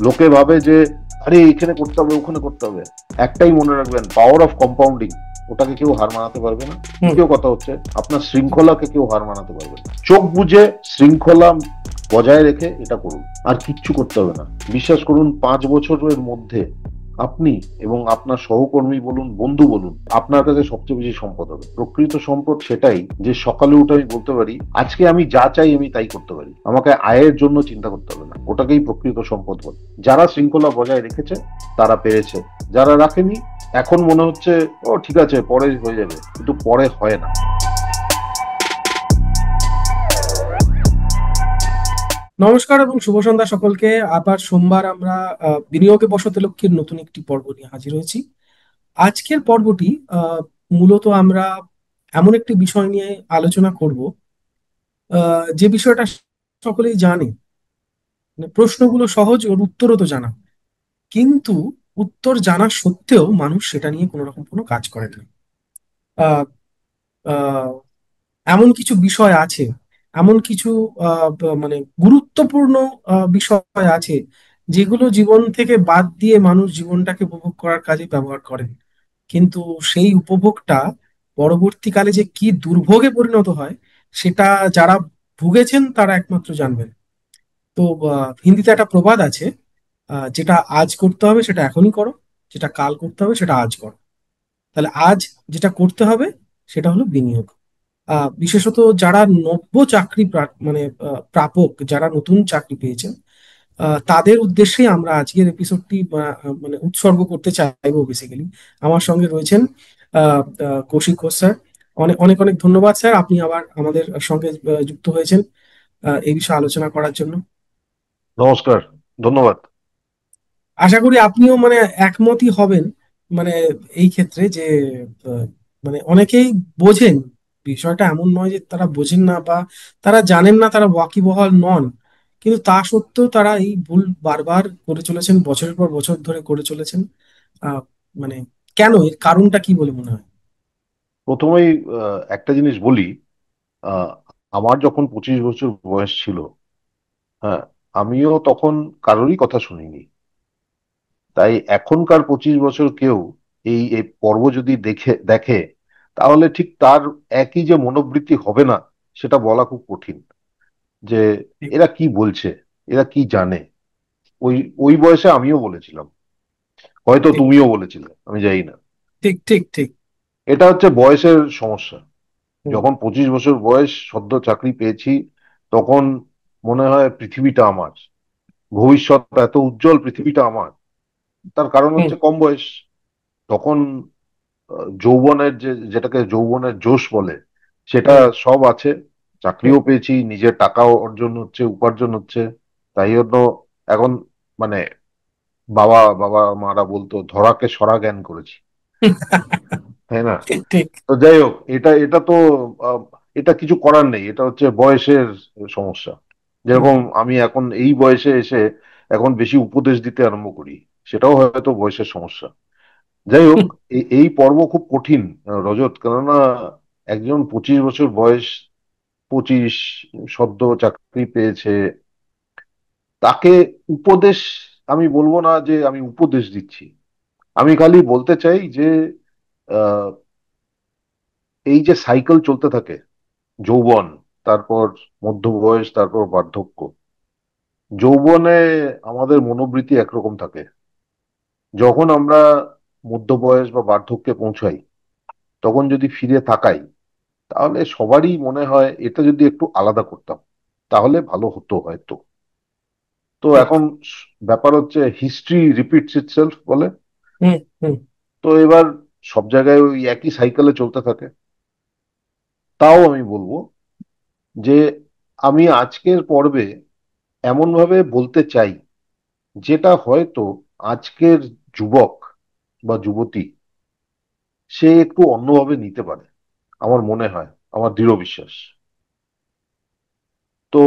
লোকে ভাবে যে আরে এখানে করতে হবে ওখানে করতে হবে। একটাই মনে রাখবেন, পাওয়ার অফ কম্পাউন্ডিং, ওটাকে কেউ হার মানাতে পারবে না। হুম। দ্বিতীয় কথা হচ্ছে আপনার শৃঙ্খলাকে কেউ হার মানাতে পারবে না। চোখ বুঝে শৃঙ্খলা বজায় রেখে এটা করুন, আর কিচ্ছু করতে হবে না। বিশ্বাস করুন, 5 বছরের মধ্যে আপনি এবং আপনার সহকর্মী বলুন, বন্ধু বলুন, আপনার কাছে সবচেয়ে বেশি সম্পদ হবে। প্রকৃত সম্পদ সেটাই যে সকালে উঠে আমি বলতে পারি আজকে আমি যা চাই আমি তাই করতে পারি, আমাকে আয়ের জন্য চিন্তা করতে হবে না। ওটাকেই প্রকৃত সম্পদ বলে। যারা শৃঙ্খলা বজায় রেখেছে তারা পেরেছে, যারা রাখেনি এখন মনে হচ্ছে ও ঠিক আছে পরে হয়ে যাবে, কিন্তু পরে হয় না। নমস্কার এবং শুভ সন্ধ্যা সকলকে। আবার সোমবার আমরা বিনিয়োগে বসতে লক্ষ্মীর নতুন একটি পর্ব নিয়ে হাজির হয়েছি। আজকের পর্বটি মূলত আমরা এমন একটি বিষয় নিয়ে আলোচনা করব, যে বিষয়টা সকলেই জানে। মানে প্রশ্নগুলো সহজ, ওর উত্তরও তো জানা, কিন্তু উত্তর জানা সত্ত্বেও মানুষ সেটা নিয়ে কোনো রকম কোনো কাজ করে না। আহ, আহ, এমন কিছু বিষয় আছে, এমন কিছু মানে গুরুত্বপূর্ণ বিষয় আছে যেগুলো জীবন থেকে বাদ দিয়ে মানুষ জীবনটাকে উপভোগ করার কাজে ব্যবহার করেন, কিন্তু সেই উপভোগটা পরবর্তীকালে যে কি দুর্ভোগে পরিণত হয় সেটা যারা ভুগেছেন তারা একমাত্র জানবেন। তো হিন্দিতে একটা প্রবাদ আছে, যেটা আজ করতে হবে সেটা এখনই করো, যেটা কাল করতে হবে সেটা আজ করো। তাহলে আজ যেটা করতে হবে সেটা হলো বিনিয়োগ। বিশেষত যারা নব্য চাকরি মানে প্রাপক, যারা নতুন চাকরি পেয়েছেন, তাদের উদ্দেশ্যে আমরা আজকের এপিসোডটি মানে উৎসর্গ করতে চাইবো বেসিক্যালি। আমার সঙ্গে রয়েছেন কৌশিক ঘোষ স্যার। অনেক অনেক অনেক ধন্যবাদ স্যার, আপনি আবার আমাদের সঙ্গে যুক্ত হয়েছেন এই বিষয়ে আলোচনা করার জন্য। নমস্কার, ধন্যবাদ। আশা করি আপনিও মানে একমতই হবেন, মানে এই ক্ষেত্রে যে আহ, মানে অনেকেই বোঝেন বিষয়টা, এমন নয় যে তারা বোঝেন না বা তারা জানেন না, তারা ওয়াকিবহাল নন, কিন্তু তা সত্ত্বেও তারা এই ভুল বারবার করে চলেছেন, বছরের পর বছর ধরে করে চলেছেন। আহ মানে কেন, এর কারণটা কি বলে মনে হয়? প্রথমেই একটা জিনিস বলি। আহ, আমার যখন 25 বছর বয়স ছিল, হ্যাঁ, আমিও তখন কারোরই কথা শুনিনি। তাই এখনকার 25 বছর কেউ এই এই পর্ব যদি দেখে দেখে, তাহলে ঠিক তার একই যে মনোবৃত্তি হবে না, সেটা বলা খুব কঠিন। যে ঠিক, এরা কি বলছে, এরা কি জানে। ওই ওই বয়সে আমিও বলেছিলাম, হয়তো ঠিক, তুমিও বলেছিলে, আমি জানি না। ঠিক, ঠিক, ঠিক। এটা হচ্ছে বয়সের সমস্যা। হুম, যখন 25 বছর বয়স, সদ্য চাকরি পেয়েছি, তখন মনে হয় পৃথিবীটা আমার, ভবিষ্যৎ এত উজ্জ্বল, পৃথিবীটা আমার। তার কারণ হুম, হচ্ছে কম বয়স। তখন যৌবনের যেটাকে যৌবনের জোশ বলে, সেটা হুম, সব আছে। হুম। চাকরিও পেয়েছি, নিজের টাকাও অর্জন হচ্ছে, উপার্জন হচ্ছে। তাই জন্য এখন মানে বাবা বাবা মারা বলতো ধরাকে সরা জ্ঞান করেছি, তাই না? ঠিক, ঠিক। তো যাই হোক, এটা এটা তো আহ, এটা কিছু করার নেই, এটা হচ্ছে বয়সের সমস্যা। হুম, যেরকম আমি এখন এই বয়সে এসে এখন বেশি উপদেশ দিতে আরম্ভ করি, সেটাও হয়তো বয়সের সমস্যা। যাই হোক, হুম, এই পর্ব খুব কঠিন, রজত, কেননা একজন 25 বছর বয়স, 25, সদ্য চাকরি পেয়েছে, তাকে উপদেশ, আমি বলবো না যে আমি উপদেশ দিচ্ছি। আমি খালি বলতে চাই যে আহ, এই যে সাইকেল চলতে থাকে, যৌবন, তারপর মধ্য বয়স, তারপর বার্ধক্য। যৌবনে আমাদের মনোবৃত্তি একরকম থাকে। যখন আমরা মধ্য বয়স বা বার্ধক্যে পৌঁছাই, তখন যদি ফিরে তাকাই, তাহলে সবারই মনে হয় এটা যদি একটু আলাদা করতাম তাহলে ভালো হতো হয়তো। তো ঠিক। এখন ব্যাপার হচ্ছে হিস্ট্রি রিপিটস ইটসেলফ বলে। হুম, হুম। তো এবার সব জায়গায় ওই একই সাইকেলে চলতে থাকে। তাও আমি বলবো যে আমি আজকের পর্বে এমন ভাবে বলতে চাই যেটা হয়তো আজকের যুবক বা যুবতী সে একটু অন্যভাবে নিতে পারে, আমার মনে হয়, আমার দৃঢ় বিশ্বাস। তো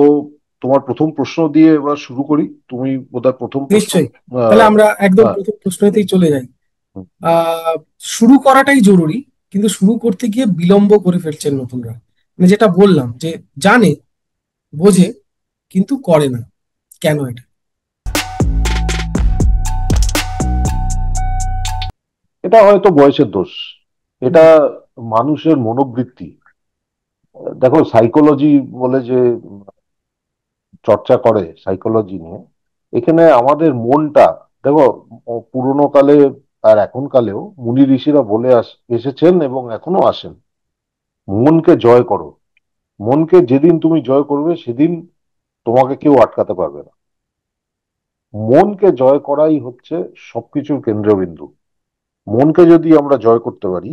তোমার প্রথম প্রশ্ন দিয়ে এবার শুরু করি। তুমি বোধহয় প্রথম প্রশ্ন। নিশ্চয়ই। তাহলে আহ, আমরা একদম হ্যাঁ। প্রথম প্রশ্নতেই চলে যাই। হুম। আহ শুরু করাটাই জরুরি, কিন্তু শুরু করতে গিয়ে বিলম্ব করে ফেলছেন নতুনরা। মানে যেটা বললাম যে জানে, বোঝে, কিন্তু করে না। কেন এটা? এটা হয়তো বয়সের দোষ, এটা হুম মানুষের মনোবৃত্তি। দেখো, সাইকোলজি বলে যে চর্চা করে সাইকোলজি নিয়ে, এখানে আমাদের মনটা, দেখো, পুরোনো কালে আর এখন কালেও মুনি ঋষিরা বলে এসেছেন এবং এখনো আসেন, মনকে জয় করো। মনকে যেদিন তুমি জয় করবে সেদিন তোমাকে কেউ আটকাতে পারবে না। মনকে জয় করাই হচ্ছে সবকিছুর কেন্দ্রবিন্দু। মনকে যদি আমরা জয় করতে পারি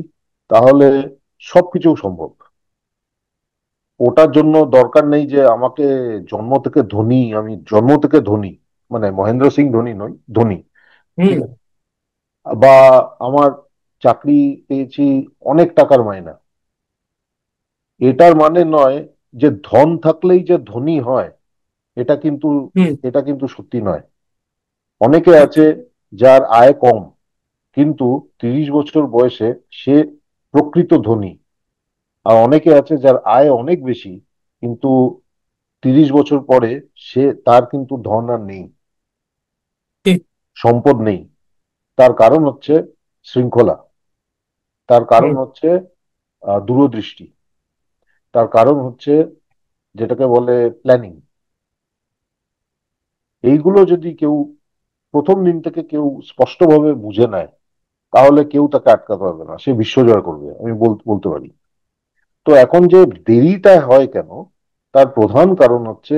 তাহলে সবকিছু সম্ভব। ওটার জন্য দরকার নেই যে আমাকে জন্ম থেকে ধনী, আমি জন্ম থেকে ধনী, মানে মহেন্দ্র সিং ধোনি নই, ধনী, ঠিক হুম আছে, বা আমার চাকরি পেয়েছি, অনেক টাকার মাইনা, এটার মানে নয় যে ধন থাকলেই যে ধনী হয়, এটা কিন্তু হুম। এটা কিন্তু সত্যি নয়। অনেকে ঠিক। আছে যার আয় কম, কিন্তু 30 বছর বয়সে সে প্রকৃত ধনী। আর অনেকে আছে যার আয় অনেক বেশি, কিন্তু 30 বছর পরে তার কিন্তু ধন আর নেই, ঠিক। সম্পদ নেই। তার কারণ হচ্ছে শৃঙ্খলা, তার কারণ হুম হচ্ছে দূরদৃষ্টি, তার কারণ হচ্ছে যেটাকে বলে প্ল্যানিং। এইগুলো যদি কেউ প্রথম দিন থেকে কেউ স্পষ্টভাবে বুঝে নেয়, তাহলে কেউ তাকে আটকাতে পারবে না, সে বিশ্ব জয় করবে, আমি বলতে পারি। তো এখন যে দেরিটা হয় কেন, তার প্রধান কারণ হচ্ছে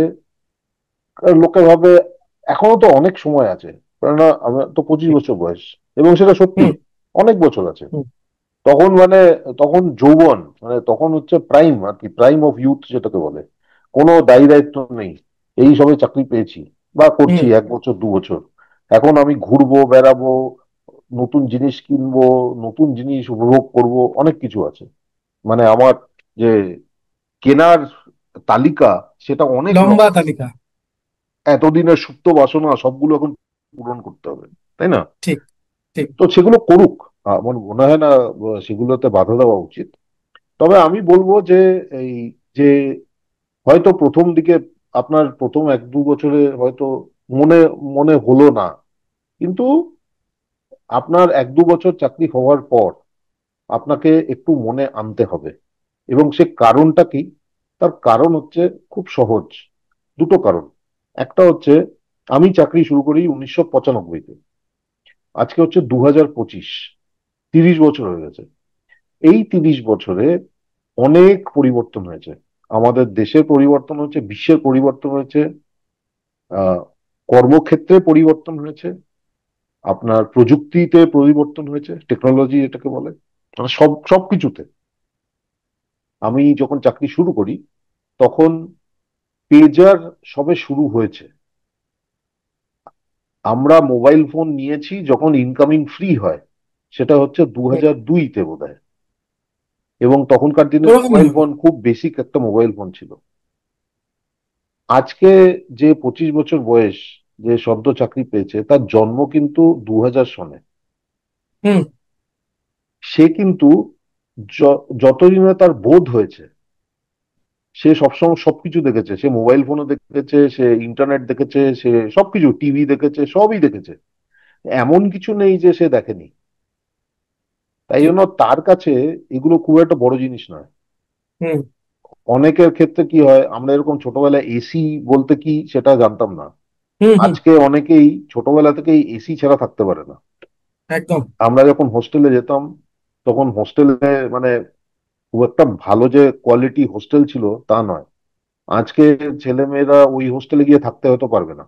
লোকে ভাবে এখনো তো অনেক সময় আছে। কেননা আমার তো 25 বছর বয়স, এবং সেটা সত্যি হুম অনেক বছর আছে। হুম তখন মানে তখন যৌবন, মানে তখন হচ্ছে প্রাইম আর কি, প্রাইম অফ ইউথ যেটাকে বলে। কোনো দায়ী দায়িত্ব নেই, এই সবে চাকরি পেয়েছি বা করছি হুম। 1 বছর 2 বছর, এখন আমি ঘুরবো বেড়াবো, নতুন জিনিস কিনবো, নতুন জিনিস উপভোগ করব, অনেক কিছু আছে। মানে আমার যে কেনার তালিকা, সেটা অনেক লম্বা লম্বা। তালিকা। এতদিনের সুপ্ত বাসনা সবগুলো এখন পূরণ করতে হবে, তাই না? ঠিক। ঠিক। তো সেগুলো করুক, আমার মনে হয় না সেগুলোতে বাধা দেওয়া উচিত। তবে আমি বলবো যে এই যে হয়তো প্রথম দিকে আপনার প্রথম 1-2 বছরে হয়তো মনে মনে হলো না, কিন্তু আপনার 1-2 বছর চাকরি হওয়ার পর আপনাকে একটু মনে আনতে হবে। এবং সে কারণটা কি? তার কারণ হচ্ছে খুব সহজ, দুটো কারণ। একটা হচ্ছে, আমি চাকরি শুরু করি 1995-তে, আজকে হচ্ছে 2025, 30 বছর হয়ে গেছে। এই 30 বছরে অনেক পরিবর্তন হয়েছে। আমাদের দেশের পরিবর্তন হয়েছে, বিশ্বের পরিবর্তন হয়েছে, আহ কর্মক্ষেত্রে পরিবর্তন হয়েছে, আপনার প্রযুক্তিতে পরিবর্তন হয়েছে, টেকনোলজি এটাকে বলে, মানে সবকিছুতে। আমি যখন চাকরি শুরু করি তখন পেজার সবে শুরু হয়েছে। আমরা মোবাইল ফোন নিয়েছি যখন ইনকামিং ফ্রি হয়, সেটা হচ্ছে দু হুম। হাজার দুইতে বোধহয়। এবং তখনকার দিনে ওরকমই মোবাইল হবে। ফোন খুব বেসিক একটা মোবাইল ফোন ছিল। আজকে যে 25 বছর বয়স, যে সদ্য চাকরি পেয়েছে, তার জন্ম কিন্তু 2000 সনে। হুম সে কিন্তু যতদিন না তার বোধ হয়েছে, সে সবসময় সবকিছু দেখেছে, সে মোবাইল ফোনও দেখেছে, সে ইন্টারনেট দেখেছে, সে সবকিছু, টিভি দেখেছে, সবই দেখেছে। এমন কিছু নেই যে সে দেখেনি। তাই ঠিক। জন্য তার কাছে এগুলো খুব একটা বড় জিনিস নয়। হুম অনেকের ক্ষেত্রে কি হয়, আমরা এরকম ছোটবেলায় এসি বলতে কি সেটা জানতাম না। হুম হুম। আজকে অনেকেই ছোটবেলা থেকেই এসি ছাড়া থাকতে পারে না। একদম। আমরা যখন হোস্টেলে যেতাম, তখন হোস্টেলে মানে খুব একটা ভালো যে কোয়ালিটি হোস্টেল ছিল তা নয়। আজকে ছেলেমেয়েরা ওই হোস্টেলে গিয়ে থাকতে হয়তো পারবে না।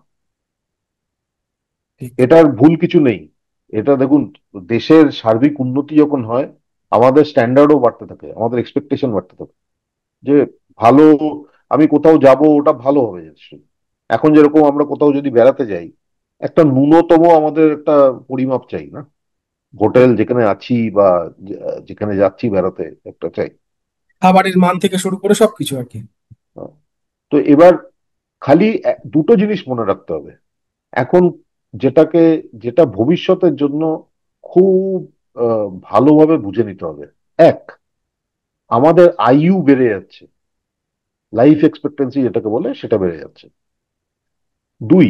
ঠিক। এটার ভুল কিছু নেই। এটা দেখুন, দেশের সার্বিক উন্নতি যখন হয়, আমাদের স্ট্যান্ডার্ডও বাড়তে থাকে, আমাদের এক্সপেকটেশন বাড়তে থাকে যে ভালো, আমি কোথাও যাব ওটা ভালো হবে নিশ্চয়ই। এখন যেরকম আমরা কোথাও যদি বেড়াতে যাই, একটা ন্যূনতম আমাদের একটা পরিমাপ চাই না? ঠিক। হোটেল যেখানে আছি বা যেখানে যাচ্ছি বেড়াতে, একটা চাই। খাবারের মান থেকে শুরু করে সবকিছু আর কি। তো এবার খালি দুটো জিনিস মনে রাখতে হবে এখন, যেটাকে যেটা ভবিষ্যতের জন্য খুব ভালোভাবে বুঝে নিতে হবে। এক, আমাদের আয়ু বেড়ে যাচ্ছে, লাইফ এক্সপেক্টেন্সি যেটাকে বলে সেটা বেড়ে যাচ্ছে। দুই,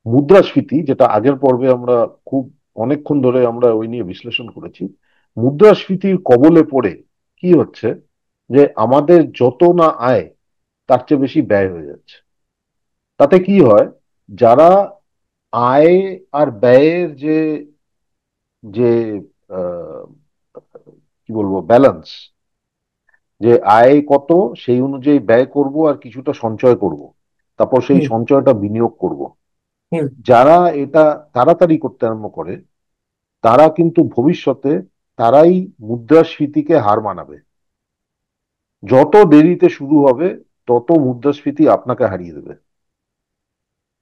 মুদ্রাস্ফীতি, যেটা আগের পর্বে আমরা খুব অনেকক্ষণ ধরে আমরা ওই নিয়ে বিশ্লেষণ করেছি। মুদ্রাস্ফীতির কবলে পড়ে কি হচ্ছে, যে আমাদের যত না আয় তার চেয়ে বেশি ব্যয় হয়ে যাচ্ছে। তাতে কি হয়, যারা আয় আর ব্যয়ের যে যে আহ, কি বলবো, ব্যালেন্স, যে আয় কত সেই অনুযায়ী ব্যয় করব আর কিছুটা সঞ্চয় করব, তারপর সেই হুম। সঞ্চয়টা বিনিয়োগ করব, হুম। যারা এটা তাড়াতাড়ি করতে আরম্ভ করে তারা কিন্তু ভবিষ্যতে তারাই মুদ্রাস্ফীতিকে হার মানাবে। যত দেরিতে শুরু হবে তত মুদ্রাস্ফীতি আপনাকে হারিয়ে দেবে।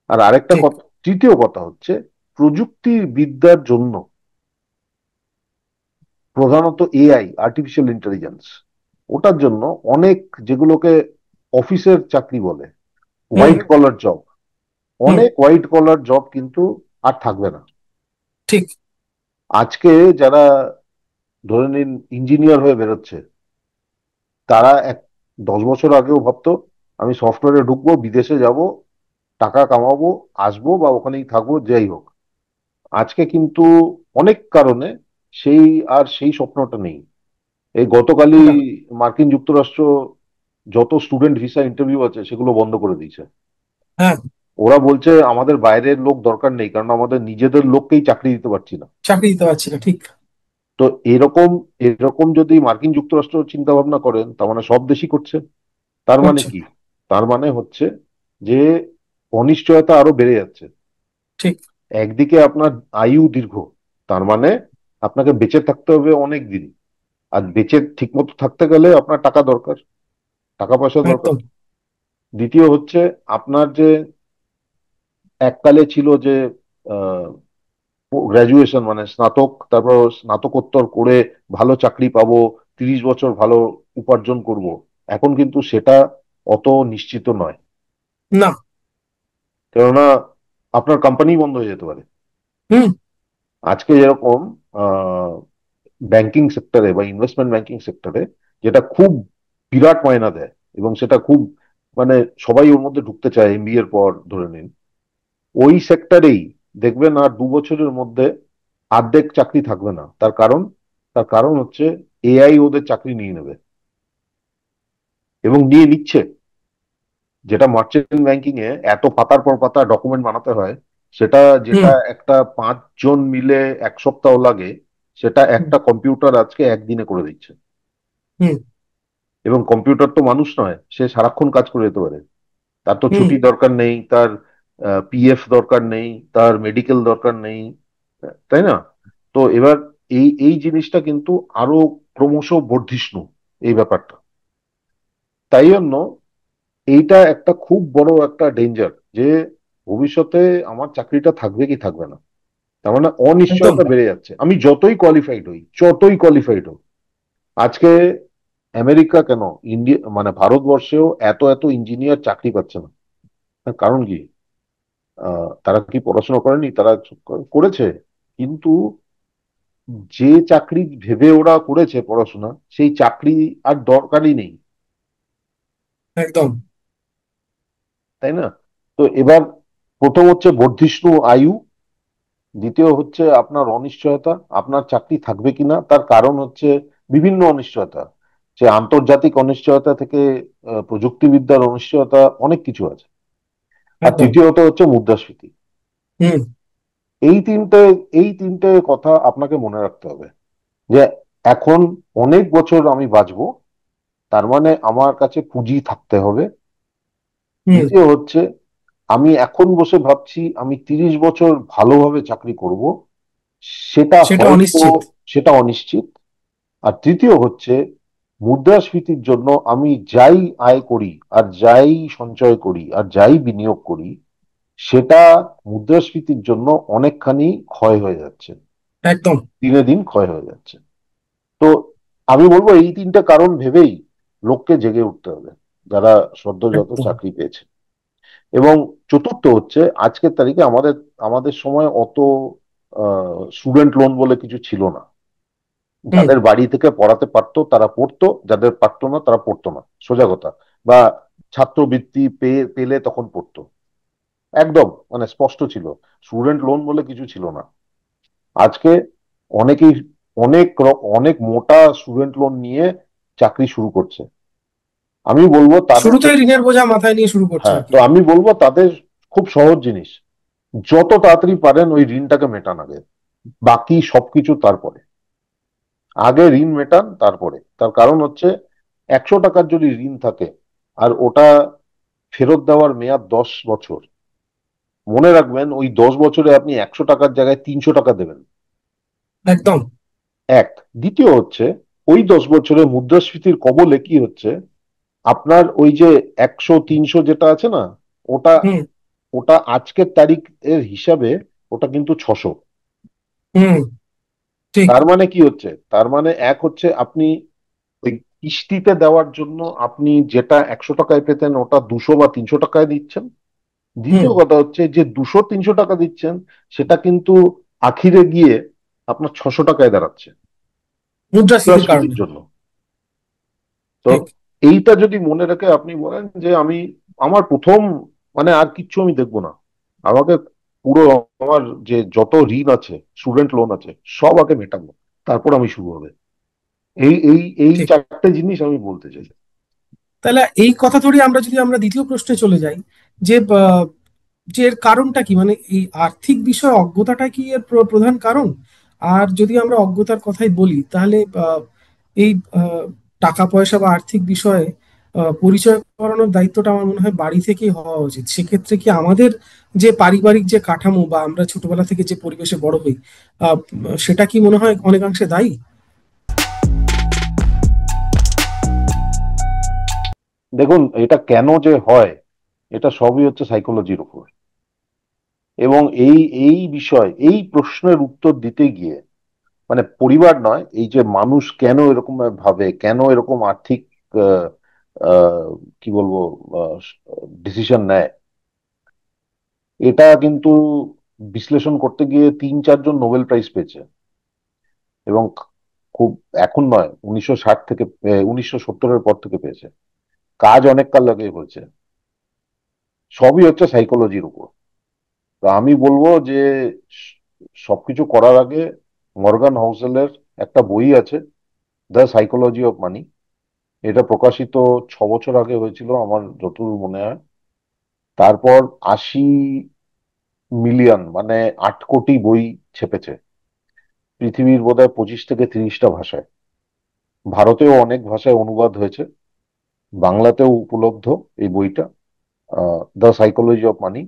আর আরেকটা ঠিক। কথা, তৃতীয় কথা হচ্ছে, প্রযুক্তি বিদ্যার জন্য, প্রধানত এআই, আর্টিফিশিয়াল ইন্টেলিজেন্স, ওটার জন্য অনেক, যেগুলোকে অফিসের চাকরি বলে, হুম। হোয়াইট কলার জব, হুম। অনেক হোয়াইট কলার জব কিন্তু আর থাকবে না। ঠিক। আজকে যারা ধরে নিন ইঞ্জিনিয়ার হয়ে বেরোচ্ছে, তারা 10 বছর আগেও ভাবতো আমি সফটওয়্যারে ঢুকবো, বিদেশে যাব, টাকা কামাবো, আসবো বা ওখানেই থাকবো, যাই হোক। আজকে কিন্তু অনেক কারণে সেই সেই স্বপ্নটা নেই। এই গতকালই না। মার্কিন যুক্তরাষ্ট্র যত স্টুডেন্ট ভিসা ইন্টারভিউ আছে সেগুলো বন্ধ করে দিয়েছে। হ্যাঁ। ওরা বলছে আমাদের বাইরের লোক দরকার নেই, কারণ আমাদের নিজেদের লোককেই চাকরি দিতে পারছি না। চাকরি দিতে পারছি না, ঠিক। তো এরকম এরকম যদি মার্কিন যুক্তরাষ্ট্র চিন্তা ভাবনা করেন, তার মানে সব দেশই করছে। তার মানে করছে। কি? তার মানে হচ্ছে যে অনিশ্চয়তা আরো বেড়ে যাচ্ছে। ঠিক। একদিকে আপনার আয়ু দীর্ঘ, তার মানে আপনাকে বেঁচে থাকতে হবে অনেক দিন। আর বেঁচে ঠিকমতো থাকতে গেলে আপনার টাকা দরকার, টাকা পয়সা দরকার। একদম। দ্বিতীয় হচ্ছে, আপনার যে এককালে ছিল যে গ্রাজুয়েশন মানে স্নাতক, তারপর স্নাতকোত্তর করে ভালো চাকরি পাবো, 30 বছর ভালো উপার্জন করব, এখন কিন্তু সেটা অত নিশ্চিত নয়। না। কেননা আপনার কোম্পানি বন্ধ হয়ে যেতে পারে। হুম। আজকে যেরকম ব্যাংকিং সেক্টরে বা ইনভেস্টমেন্ট ব্যাংকিং সেক্টরে, যেটা খুব বিরাট মায়না দেয় এবং সেটা খুব, মানে সবাই ওর মধ্যে ঢুকতে চায় এমবিএ এর পর ধরে নিন, ওই সেক্টরেই দেখবেন আর 2 বছরের মধ্যে অর্ধেক চাকরি থাকবে না। তার কারণ হচ্ছে এআই ওদের চাকরি নিয়ে নেবে এবং নিয়ে নিচ্ছে। যেটা মার্চেন্ট ব্যাংকিং এ এত পাতার পর পাতা ডকুমেন্ট বানাতে হয়, সেটা যেটা হুম। একটা 5 জন মিলে 1 সপ্তাহ লাগে, সেটা হুম। একটা কম্পিউটার আজকে একদিনে করে দিচ্ছে। হুম। এবং কম্পিউটার তো মানুষ নয়, সে সারাক্ষণ কাজ করে যেতে পারে। তার তো হুম। ছুটি দরকার নেই, তার পিএফ দরকার নেই, তার মেডিকেল দরকার নেই, তাই না? তো এবার এই এই জিনিসটা কিন্তু আরো ক্রমশ বর্ধিষ্ণু, এই ব্যাপারটা। তাই জন্য এইটা একটা খুব বড় একটা ডেঞ্জার, যে ভবিষ্যতে আমার চাকরিটা থাকবে কি থাকবে না। তার মানে একদম। অনিশ্চয়তা বেড়ে যাচ্ছে, আমি যতই কোয়ালিফাইড হই। আজকে আমেরিকা কেন, ইন্ডিয়া মানে ভারতবর্ষেও এত এত ইঞ্জিনিয়ার চাকরি পাচ্ছে না। তার কারণ কি? তারা কি পড়াশোনা করেনি? তারা করেছে, কিন্তু যে চাকরি ভেবে ওরা করেছে পড়াশোনা, সেই চাকরি আর দরকারই নেই, একদম। তাই না? তো এবার প্রথম হচ্ছে বর্ধিষ্ণু আয়ু, দ্বিতীয় হচ্ছে আপনার অনিশ্চয়তা, আপনার চাকরি থাকবে কিনা তার কারণ হচ্ছে বিভিন্ন অনিশ্চয়তা, সে আন্তর্জাতিক অনিশ্চয়তা থেকে প্রযুক্তিবিদ্যার অনিশ্চয়তা, অনেক কিছু আছে। আর একদম। তৃতীয়ত হচ্ছে মুদ্রাস্ফীতি। হুম। এই তিনটে এই তিনটে কথা আপনাকে মনে রাখতে হবে, যে এখন অনেক বছর আমি বাঁচবো, তার মানে আমার কাছে পুঁজি থাকতে হবে। হুম। দ্বিতীয় হচ্ছে, আমি এখন বসে ভাবছি আমি 30 বছর ভালোভাবে চাকরি করব, সেটা সেটা হয়তো, অনিশ্চিত। সেটা অনিশ্চিত। আর তৃতীয় হচ্ছে, মুদ্রাস্ফীতির জন্য আমি যাই আয় করি আর যাই সঞ্চয় করি আর যাই বিনিয়োগ করি, সেটা মুদ্রাস্ফীতির জন্য অনেকখানি ক্ষয় হয়ে যাচ্ছে, একদম। দিনে দিন ক্ষয় হয়ে যাচ্ছে। তো আমি বলবো এই তিনটা কারণ ভেবেই লোককে জেগে উঠতে হবে, যারা সদ্যজাত একদম। চাকরি পেয়েছে। এবং চতুর্থ হচ্ছে, আজকের তারিখে আমাদের আমাদের সময় অত স্টুডেন্ট লোন বলে কিছু ছিল না। হুম। যাদের বাড়ি থেকে পড়াতে পারতো তারা পড়তো, যাদের পারতো না তারা পড়তো না, সোজা কথা। বা ছাত্রবৃত্তি পেলে তখন পড়তো, একদম মানে স্পষ্ট ছিল। স্টুডেন্ট লোন বলে কিছু ছিল না। আজকে অনেকেই অনেক মোটা স্টুডেন্ট লোন নিয়ে চাকরি শুরু করছে। আমি বলবো তাদের শুরুতেই ঋণের বোঝা মাথায় নিয়ে শুরু করছে হ্যাঁ, আর তো কি। আমি বলবো তাদের খুব সহজ জিনিস, যত তাড়াতাড়ি পারেন ওই ঋণটাকে মেটান আগে, বাকি সবকিছু তারপরে। আগে ঋণ মেটান, তারপরে। তার কারণ হচ্ছে 100 টাকার যদি ঋণ থাকে আর ওটা ফেরত দেওয়ার মেয়াদ 10 বছর, মনে রাখবেন ওই 10 বছরে আপনি 100 টাকার জায়গায় 300 টাকা দেবেন। একদম। এক। দ্বিতীয় হচ্ছে, ওই 10 বছরে মুদ্রাস্ফীতির কবলে কি হচ্ছে, আপনার ওই যে 100 300 যেটা আছে না, ওটা হুম। ওটা আজকের তারিখের হিসাবে ওটা কিন্তু 600। হুম। ঠিক। তার মানে কি হচ্ছে, তার মানে এক হচ্ছে আপনি ওই কিস্তিতে দেওয়ার জন্য আপনি যেটা 100 টাকায় পেতেন ওটা 200 বা 300 টাকায় দিচ্ছেন। হুম। দ্বিতীয় কথা হচ্ছে যে 200 300 টাকা দিচ্ছেন, সেটা কিন্তু আখিরে গিয়ে আপনার 600 টাকায় দাঁড়াচ্ছে মুদ্রাস্ফীতির মুদ্রাস্ফীতির কারণে। জন্য। তো ঠিক। এইটা যদি মনে রেখে আপনি বলেন যে আমি আমার প্রথম মানে আর কিচ্ছু আমি দেখবো না, আমাকে পুরো আমার যে যত ঋণ আছে, স্টুডেন্ট লোন আছে, সব আগে মেটাবো, তারপর আমি শুরু হবে। এই ঠিক। চারটে জিনিস আমি বলতে চাই। তাহলে এই কথা ধরে আমরা যদি দ্বিতীয় প্রশ্নে চলে যাই, যে যে এর কারণটা কি, মানে এই আর্থিক বিষয় অজ্ঞতাটা কি এর প্রধান কারণ? আর যদি আমরা অজ্ঞতার কথাই বলি, তাহলে এই টাকা পয়সা বা আর্থিক বিষয়ে পরিচয় করানোর দায়িত্বটা আমার মনে হয় বাড়ি থেকেই হওয়া উচিত। সেক্ষেত্রে কি আমাদের যে পারিবারিক যে কাঠামো বা আমরা ছোটবেলা থেকে যে পরিবেশে বড় হই, সেটা কি মনে হয় অনেকাংশে দায়ী? দেখুন, এটা কেন যে হয়, এটা সবই হচ্ছে সাইকোলজির উপর। এবং এই এই বিষয়, এই প্রশ্নের উত্তর দিতে গিয়ে, মানে পরিবার নয়, এই যে মানুষ কেন এরকম ভাবে, কেন এরকম আর্থিক আহ, আহ, কি বলবো ডিসিশন নেয়, এটা কিন্তু বিশ্লেষণ করতে গিয়ে 3 4 জন নোবেল প্রাইজ পেয়েছে। এবং খুব এখন নয়, 1960 থেকে 1970-এর পর থেকে পেয়েছে। কাজ অনেক কাল আগে হয়েছে। সবই হচ্ছে সাইকোলজির উপর। তো আমি বলবো যে স- সবকিছু করার আগে মর্গান হাউসেলের একটা বই আছে, দ্য সাইকোলজি অফ মানি। এটা প্রকাশিত 6 বছর আগে হয়েছিল আমার যতদূর মনে হয়। তারপর 80 মিলিয়ন মানে 8 কোটি বই ছেপেছে পৃথিবীর বোধহয় 25 থেকে 30টা ভাষায়। ভারতেও অনেক ভাষায় অনুবাদ হয়েছে, বাংলাতেও উপলব্ধ এই বইটা, দ্য সাইকোলজি অফ মানি।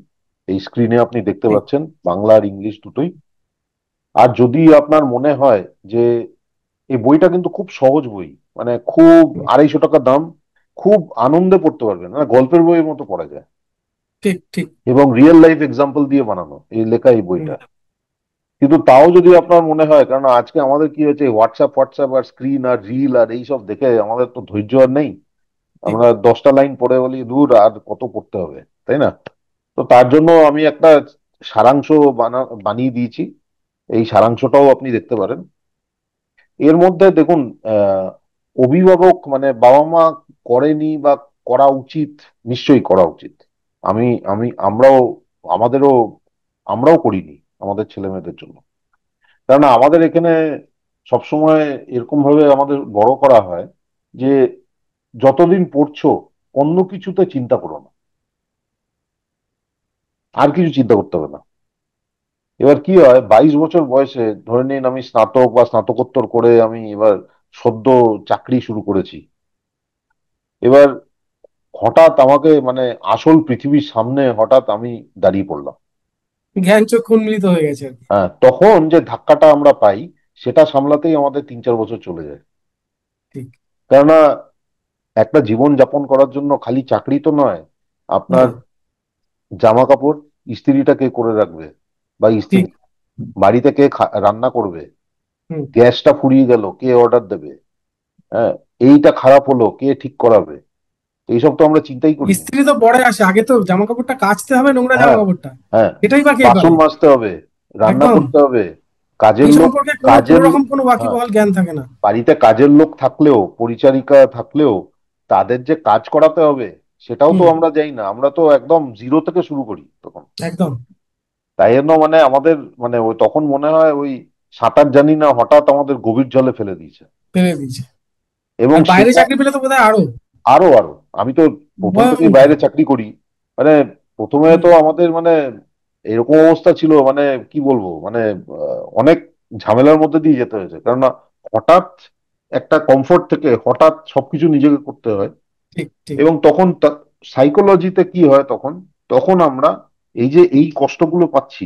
এই স্ক্রিনে আপনি দেখতে ঠিক। পাচ্ছেন, বাংলা আর ইংলিশ দুটোই। আর যদি আপনার মনে হয় যে এই বইটা কিন্তু খুব সহজ বই, মানে খুব 250 টাকা দাম, খুব আনন্দে পড়তে পারবেন, মানে গল্পের বইয়ের মতো পড়া যায়। ঠিক। ঠিক। এবং রিয়েল লাইফ এক্সাম্পল দিয়ে বানানো এই লেখা এই হুম। বইটা। কিন্তু তাও যদি আপনার মনে হয়, কারণ আজকে আমাদের কি হয়েছে, হোয়াটসঅ্যাপ হোয়াটসঅ্যাপ আর স্ক্রিন আর রিল আর এইসব দেখে আমাদের তো ধৈর্য আর নেই। ঠিক। আমরা 10টা লাইন পড়ে বলি দূর, আর কত পড়তে হবে, তাই না? তো তার জন্য আমি একটা সারাংশ বানিয়ে দিয়েছি। এই সারাংশটাও আপনি দেখতে পারেন। এর মধ্যে দেখুন, আহ অভিভাবক মানে বাবা মা করেনি বা করা উচিত, নিশ্চয়ই করা উচিত। আমি আমি আমরাও আমাদেরও আমরাও করিনি আমাদের ছেলে মেয়েদের জন্য। কারণ আমাদের এখানে সবসময় এরকম ভাবে আমাদের বড় করা হয় যে যতদিন পড়ছো অন্য কিছুতে চিন্তা করো না, আর কিছু চিন্তা করতে হবে না। এবার কি হয়, 22 বছর বয়সে ধরে নিন আমি স্নাতক বা স্নাতকোত্তর করে আমি এবার সদ্য চাকরি শুরু করেছি। এবার হঠাৎ আমাকে মানে আসল পৃথিবীর সামনে হঠাৎ আমি দাঁড়িয়ে পড়লাম। জ্ঞান চক্ষু উন্মিলিত হয়ে গেছে আর কি। হ্যাঁ, তখন যে ধাক্কাটা আমরা পাই, সেটা সামলাতেই আমাদের 3 4 বছর চলে যায়। ঠিক। কেননা একটা জীবন যাপন করার জন্য খালি চাকরি তো নয়, না। আপনার জামা কাপড় ইস্ত্রিটা কে করে রাখবে, বা ইস্ত্রি, ঠিক। বাড়িতে কে রান্না করবে, হুম। গ্যাসটা ফুরিয়ে গেল কে অর্ডার দেবে, হ্যাঁ, এইটা খারাপ হলো কে ঠিক করাবে, এইসব তো আমরা চিন্তাই করি না। ইস্ত্রি তো পরে আসে, আগে তো জামা কাপড়টা কাচতে হবে, নোংরা জামা হ্যাঁ, কাপড়টা। হ্যাঁ, এটাই বা কে বাসন করে? মাজতে হবে, রান্না একদম। করতে হবে, কাজের এই লোক, সম্পর্কে কোনো কাজের রকম কোনো হ্যাঁ, ওয়াকিবহাল জ্ঞান থাকে না। বাড়িতে কাজের লোক থাকলেও, পরিচারিকা থাকলেও, তাদের যে কাজ করাতে হবে সেটাও তো হুম। আমরা যাই না, আমরা তো একদম জিরো থেকে শুরু করি তখন। একদম। তাই জন্য মানে আমাদের মানে ওই তখন মনে হয় ওই সাঁতার জানি না, হঠাৎ আমাদের গভীর জলে ফেলে দিয়েছে। ফেলে দিয়েছে। এবং আর বাইরে সেটা চাকরি পেলে তো বোধহয় আরো আরো আরো, আমি তো প্রথম থেকেই ভয়ঙ্কর। বাইরে চাকরি করি। মানে প্রথমে হুম। তো আমাদের মানে এরকম অবস্থা ছিল, মানে কি বলবো, মানে অনেক ঝামেলার মধ্যে দিয়ে যেতে হয়েছে, কেননা হঠাৎ একটা কমফোর্ট থেকে হঠাৎ সবকিছু নিজেকে করতে হয়। ঠিক ঠিক। এবং তখন সাইকোলজিতে কি হয়, তখন তখন আমরা এই যে এই কষ্টগুলো পাচ্ছি,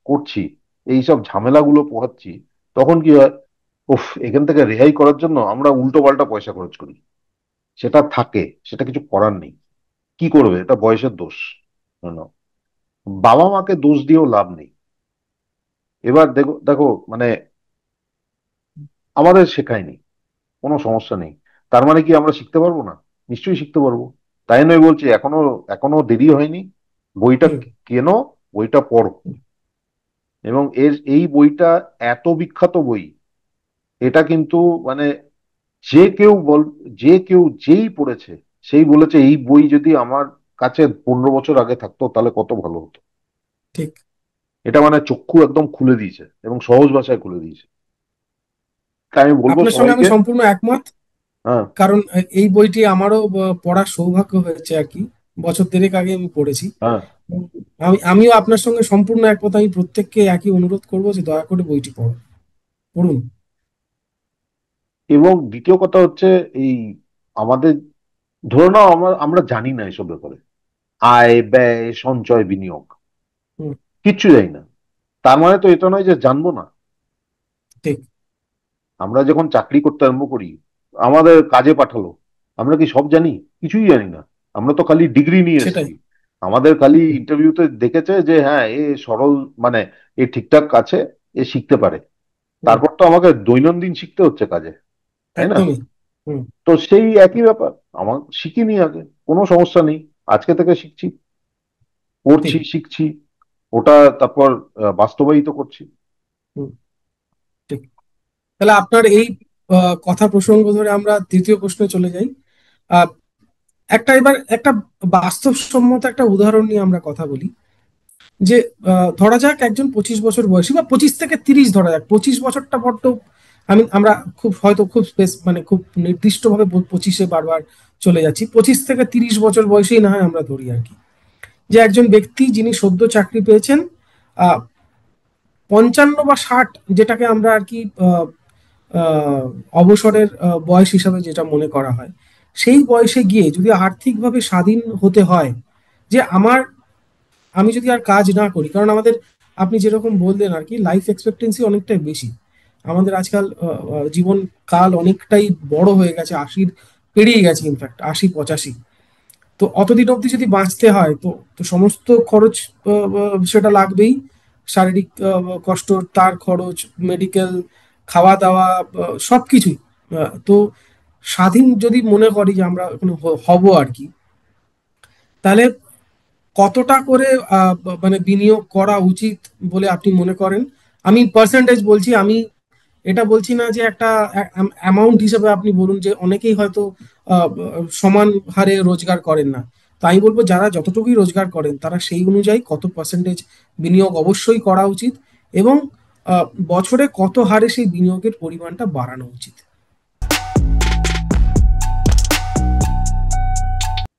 করছি, এই সব ঝামেলাগুলো পোহাচ্ছি, তখন কি হয়, উফ, এখান থেকে রেহাই করার জন্য আমরা উল্টো পাল্টা পয়সা খরচ করি। সেটা থাকে, সেটা কিছু করার নেই। কি করবে, এটা বয়সের দোষ। না, বাবা মাকে দোষ দিয়েও লাভ নেই। এবার দেখো দেখো মানে আমাদের শেখায়নি, কোনো সমস্যা নেই। তার মানে কি আমরা শিখতে পারবো না? নিশ্চয়ই শিখতে পারবো। তাই নয় বলছি, এখনো এখনো দেরি হয়নি। বইটা হুম। কেনো, বইটা পড়ো। এবং এই বইটা এত বিখ্যাত বই, এটা কিন্তু মানে যে কেউ বল, যে কেউ যেই পড়েছে সেই বলেছে এই বই যদি আমার কাছে 15 বছর আগে থাকতো তাহলে কত ভালো হতো। ঠিক। এটা মানে চক্ষু একদম খুলে দিয়েছে এবং সহজ ভাষায় খুলে দিয়েছে। তাই আমি বলবো আপনার সঙ্গে আমি সবাইকে। সম্পূর্ণ একমত। হ্যাঁ, কারণ এই বইটি আমারও পড়ার সৌভাগ্য হয়েছে আর কি। বছর দেড়েক আগে আমি পড়েছি। হ্যাঁ। উম, আমিও আপনার সঙ্গে সম্পূর্ণ একমত। আমি প্রত্যেককে একই অনুরোধ করবো যে দয়া করে বইটি পড়ুন। পড়ুন। এবং দ্বিতীয় কথা হচ্ছে, এই আমাদের ধরে নাও আমরা আমরা জানি না এসব ব্যাপারে, আয় ব্যয় সঞ্চয় বিনিয়োগ হুম। কিচ্ছু জানি না। তার মানে তো এটা নয় যে জানবো না। ঠিক। আমরা যখন চাকরি করতে আরম্ভ করি, আমাদের কাজে পাঠালো, আমরা কি সব জানি? কিছুই জানি না। আমরা তো খালি ডিগ্রি নিয়ে সেটাই। এসেছি। আমাদের খালি ইন্টারভিউতে দেখেছে যে হ্যাঁ এ সরল, মানে এ ঠিকঠাক আছে, এ শিখতে পারে। হুম। তারপর তো আমাকে দৈনন্দিন শিখতে হচ্ছে কাজে, তাই না? একদমই। হুম। তো সেই একই ব্যাপার, আমার শিখিনি আগে, কোনো সমস্যা নেই, আজকে থেকে শিখছি, ঠিক। পড়ছি, শিখছি, ওটা তারপর বাস্তবায়িত করছি। হুম। ঠিক। তাহলে আপনার এই কথা প্রসঙ্গ ধরে আমরা তৃতীয় প্রশ্নে চলে যাই। আহ, এবার একটা বাস্তবসম্মত একটা উদাহরণ নিয়ে আমরা কথা বলি। যে ধরা যাক একজন 25 বছর বয়সী বা 25 থেকে 30, ধরা যাক 25 বছরটা বড্ড, আমরা খুব হয়তো খুব মানে খুব নির্দিষ্ট ভাবে 25-এ বারবার চলে যাচ্ছি। 25 থেকে 30 বছর বয়সেই না হয় আমরা ধরি আর কি। যে একজন ব্যক্তি যিনি সদ্য চাকরি পেয়েছেন, আহ 55 বা 60, যেটাকে আমরা আর কি আহ, অবসরের বয়স হিসাবে যেটা মনে করা হয়, সেই বয়সে গিয়ে যদি আর্থিকভাবে স্বাধীন হতে হয়, যে আমি যদি আর কাজ না করি, কারণ আমাদের, আপনি যেরকম বললেন আর কি, লাইফ এক্সপেক্টেন্সি অনেকটাই বেশি আমাদের আজকাল। জীবন কাল অনেকটাই বড় হয়ে গেছে, 80 পেরিয়ে গেছে, ইনফ্যাক্ট 80-85। তো অতদিন অবধি যদি বাঁচতে হয়, তো তো সমস্ত খরচ সেটা লাগবেই। শারীরিক কষ্ট, তার খরচ, মেডিকেল, খাওয়া দাওয়া, সবকিছুই। তো স্বাধীন যদি মনে করি যে আমরা এখন হব আর কি, তাহলে কতটা করে মানে বিনিয়োগ করা উচিত বলে আপনি মনে করেন? আমি পার্সেন্টেজ বলছি, আমি এটা বলছি না যে একটা অ্যামাউন্ট হিসেবে আপনি বলুন, যে অনেকেই হয়তো আহ, সমান হারে রোজগার করেন না। তো আমি বলবো যারা যতটুকুই রোজগার করেন তারা সেই অনুযায়ী কত পার্সেন্টেজ বিনিয়োগ অবশ্যই করা উচিত, এবং বছরে কত হারে সেই বিনিয়োগের পরিমাণটা বাড়ানো উচিত।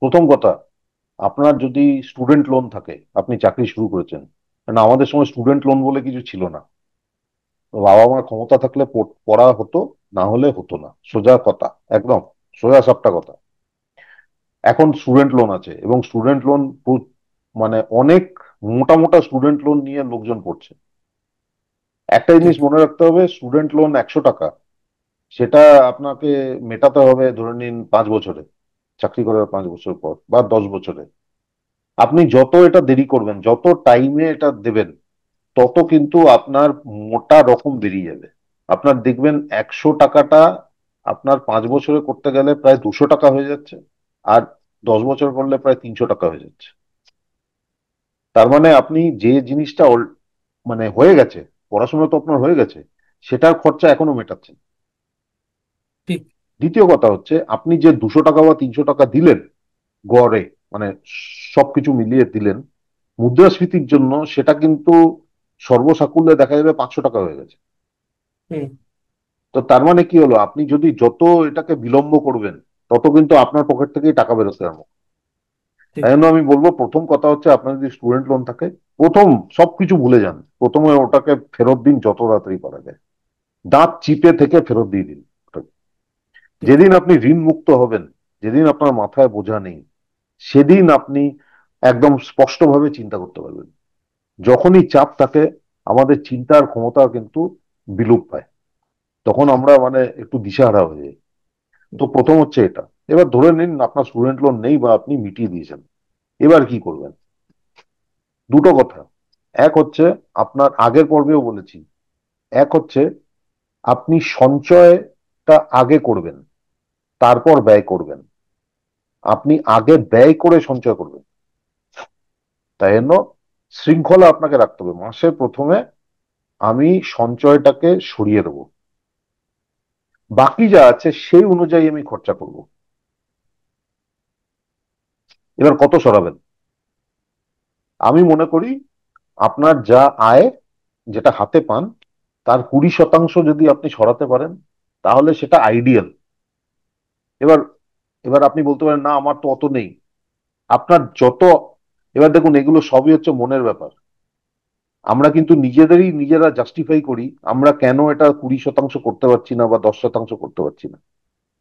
প্রথম কথা, আপনার যদি স্টুডেন্ট লোন থাকে, আপনি চাকরি শুরু করেছেন, কারণ আমাদের সময় স্টুডেন্ট লোন বলে কিছু ছিল না। তো বাবা মার ক্ষমতা থাকলে পড়া হতো, না হলে হতো না, সোজা কথা, একদম সোজা সাপটা কথা। এখন স্টুডেন্ট লোন আছে, এবং স্টুডেন্ট লোন মানে অনেক মোটা মোটা স্টুডেন্ট লোন নিয়ে লোকজন পড়ছে। একটা জিনিস ঠিক। মনে রাখতে হবে, স্টুডেন্ট লোন 100 টাকা, সেটা আপনাকে মেটাতে হবে ধরে নিন 5 বছরে, চাকরি করার 5 বছর পর বা 10 বছরে। আপনি যত এটা দেরি করবেন, যত টাইমে এটা দেবেন, তত কিন্তু আপনার মোটা রকম বেরিয়ে যাবে। আপনার দেখবেন 100 টাকাটা আপনার 5 বছরে করতে গেলে প্রায় 200 টাকা হয়ে যাচ্ছে, আর 10 বছর করলে প্রায় 300 টাকা হয়ে যাচ্ছে। তার মানে আপনি যে জিনিসটা মানে হয়ে গেছে, পড়াশোনা তো আপনার হয়ে গেছে, সেটার খরচা এখনো মেটাচ্ছেন। ঠিক। দ্বিতীয় কথা হচ্ছে, আপনি যে 200 টাকা বা 300 টাকা দিলেন গড়ে, মানে সবকিছু মিলিয়ে দিলেন, মুদ্রাস্ফীতির জন্য সেটা কিন্তু সর্বসাকুল্যে দেখা যাবে 500 টাকা হয়ে গেছে। হুম। তো তার মানে কি হলো, আপনি যদি যত এটাকে বিলম্ব করবেন তত কিন্তু আপনার পকেট থেকেই টাকা বেরোতে হবে। ঠিক। তাই জন্য আমি বলবো, প্রথম কথা হচ্ছে আপনার যদি স্টুডেন্ট লোন থাকে, প্রথম সবকিছু ভুলে যান, প্রথমে ওটাকে ফেরত দিন যত তাড়াতাড়ি করা যায়, দাঁত চিপে থেকে ফেরত দিয়ে দিন ওটাকে। ঠিক। যেদিন আপনি ঋণ মুক্ত হবেন, যেদিন আপনার মাথায় বোঝা নেই, সেদিন আপনি একদম স্পষ্টভাবে চিন্তা করতে পারবেন। যখনই চাপ থাকে, আমাদের চিন্তার ক্ষমতা কিন্তু বিলুপ পায়, তখন আমরা মানে একটু দিশাহারা হয়ে যাই। তো প্রথম হচ্ছে এটা। এবার ধরে নিন আপনার স্টুডেন্ট লোন নেই বা আপনি মিটিয়ে দিয়েছেন, এবার কি করবেন? দুটো কথা। এক হচ্ছে, আপনার আগের পর্বেও বলেছি, এক হচ্ছে আপনি সঞ্চয়টা আগে করবেন, তারপর ব্যয় করবেন। আপনি আগে ব্যয় করে সঞ্চয় করবেন। তাই জন্য শৃঙ্খলা আপনাকে রাখতে হবে। মাসের প্রথমে আমি সঞ্চয়টাকে সরিয়ে দেবো, বাকি যা আছে সেই অনুযায়ী আমি খরচা করব। এবার কত সরাবেন? আমি মনে করি আপনার যা আয়, যেটা হাতে পান, তার 20% যদি আপনি সরাতে পারেন, তাহলে সেটা আইডিয়াল। এবার এবার আপনি বলতে পারেন, না আমার তো অত নেই। আপনার যত, এবার দেখুন এগুলো সবই হচ্ছে মনের ব্যাপার। আমরা কিন্তু নিজেদেরই নিজেরা জাস্টিফাই করি আমরা কেন এটা 20% করতে পারছি না বা 10% করতে পারছি না।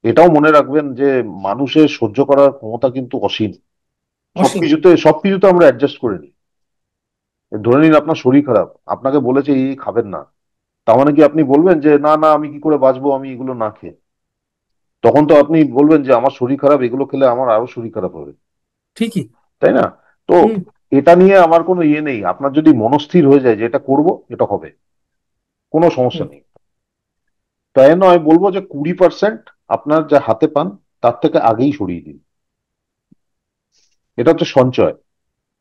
এটাও মনে রাখবেন যে মানুষের সহ্য করার ক্ষমতা কিন্তু অসীম। অসীম। সবকিছুতে আমরা অ্যাডজাস্ট করে নিই। ধরে নিন আপনার শরীর খারাপ, আপনাকে বলেছে এই খাবেন না, তার মানে কি আপনি বলবেন যে না না আমি কি করে বাঁচবো আমি এগুলো না খেয়ে? তখন তো আপনি বলবেন যে আমার শরীর খারাপ, এগুলো খেলে আমার আরো শরীর খারাপ হবে। ঠিকই। তাই না? তো হুম। এটা নিয়ে আমার কোনো ইয়ে নেই, আপনার যদি মনস্থির হয়ে যায় যে এটা করব, এটা হবে, কোনো সমস্যা হুম। নেই। তাই জন্য আমি বলবো যে 20% আপনার যা হাতে পান তার থেকে আগেই সরিয়ে দিন। এটা হচ্ছে সঞ্চয়।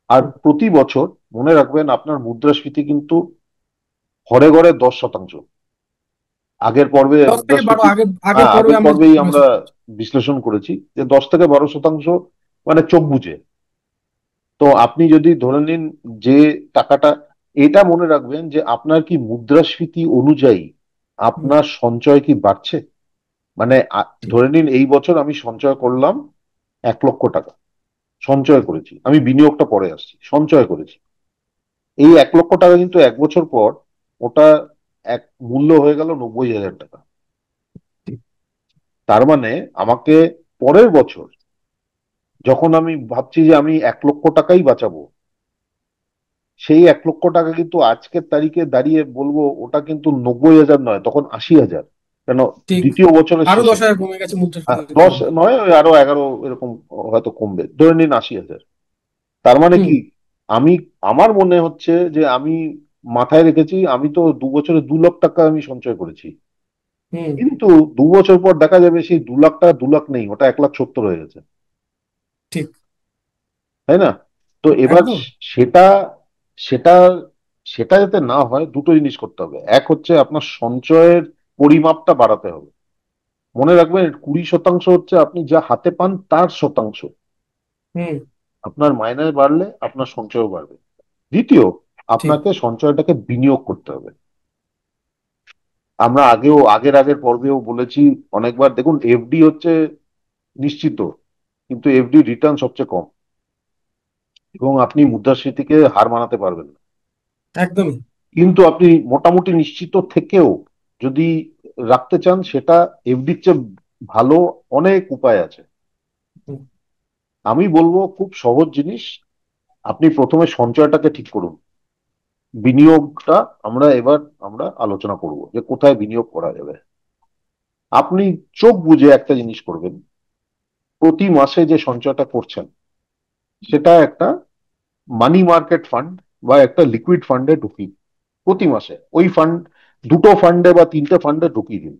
আর হুম। প্রতি বছর মনে রাখবেন আপনার মুদ্রাস্ফীতি কিন্তু ঘরে ঘরে 10%। আগের পর্বে 10 থেকে 12 মুদ্রাস্ফীতি, আগের আগের হ্যাঁ পর্বে আগের আমরা পর্বেই আমরা আলোচনা করেছি। বিশ্লেষণ করেছি যে 10 থেকে 12%, মানে চোখ বুঝে। তো আপনি যদি ধরে নিন যে টাকাটা, এটা মনে রাখবেন যে আপনার কি মুদ্রাস্ফীতি অনুযায়ী হুম। আপনার সঞ্চয় কি বাড়ছে? মানে ঠিক। ধরে নিন এই বছর আমি সঞ্চয় করলাম 1 লক্ষ টাকা, সঞ্চয় করেছি আমি, বিনিয়োগটা পরে আসছি, সঞ্চয় করেছি। এই 1 লক্ষ টাকা কিন্তু 1 বছর পর ওটা এক মূল্য হয়ে গেল 90,000 টাকা। ঠিক। তার মানে আমাকে পরের বছর যখন আমি ভাবছি যে আমি 1 লক্ষ টাকাই বাঁচাবো, সেই 1 লক্ষ টাকা কিন্তু আজকের তারিখে দাঁড়িয়ে বলবো ওটা কিন্তু 90,000 নয়, তখন 80,000। কেন? ঠিক। দ্বিতীয় বছরের আরো শেষে। 10,000 কমে গেছে মুদ্রাস্ফীতির দশ কারণে। নয়, ওই আরো 11 এরকম হয়তো কমবে, ধরে নিন 80,000। তার মানে হুম। কি, আমি, আমার মনে হচ্ছে যে আমি মাথায় রেখেছি আমি তো 2 বছরে 2 লাখ টাকা আমি সঞ্চয় করেছি, হুম। কিন্তু 2 বছর পর দেখা যাবে সেই 2 লাখ টাকা 2 লাখ নেই, ওটা 1,70,000 হয়ে গেছে। ঠিক। তাই না? তো এবার একদম। সেটা সেটা সেটা যাতে না হয়, দুটো জিনিস করতে হবে। এক হচ্ছে আপনার সঞ্চয়ের পরিমাপটা বাড়াতে হবে। মনে রাখবেন 20% হচ্ছে আপনি যা হাতে পান তার শতাংশ। হুম। আপনার মাইনে বাড়লে আপনার সঞ্চয়ও বাড়বে। দ্বিতীয়, ঠিক। আপনাকে সঞ্চয়টাকে বিনিয়োগ করতে হবে। আমরা আগেও আগের আগের পর্বেও বলেছি অনেকবার, দেখুন এফডি হচ্ছে নিশ্চিত, কিন্তু এফডি রিটার্ন সবচেয়ে কম, এবং আপনি মুদ্রাস্ফীতিকে হার মানাতে পারবেন না। একদমই। কিন্তু আপনি মোটামুটি নিশ্চিত থেকেও যদি রাখতে চান, সেটা এফডির চেয়ে ভালো অনেক উপায় আছে। হুম। আমি বলবো খুব সহজ জিনিস, আপনি প্রথমে সঞ্চয়টাকে ঠিক করুন। বিনিয়োগটা আমরা আলোচনা করব যে কোথায় বিনিয়োগ করা যাবে। আপনি চোখ বুজে একটা জিনিস করবেন, প্রতি মাসে যে সঞ্চয়টা করছেন সেটা একটা মানি মার্কেট ফান্ড বা একটা লিকুইড ফান্ডে ঢুকিয়ে দিন। প্রতি মাসে ওই ফান্ড, দুটো ফান্ডে বা তিনটে ফান্ডে ঢুকিয়ে দিন,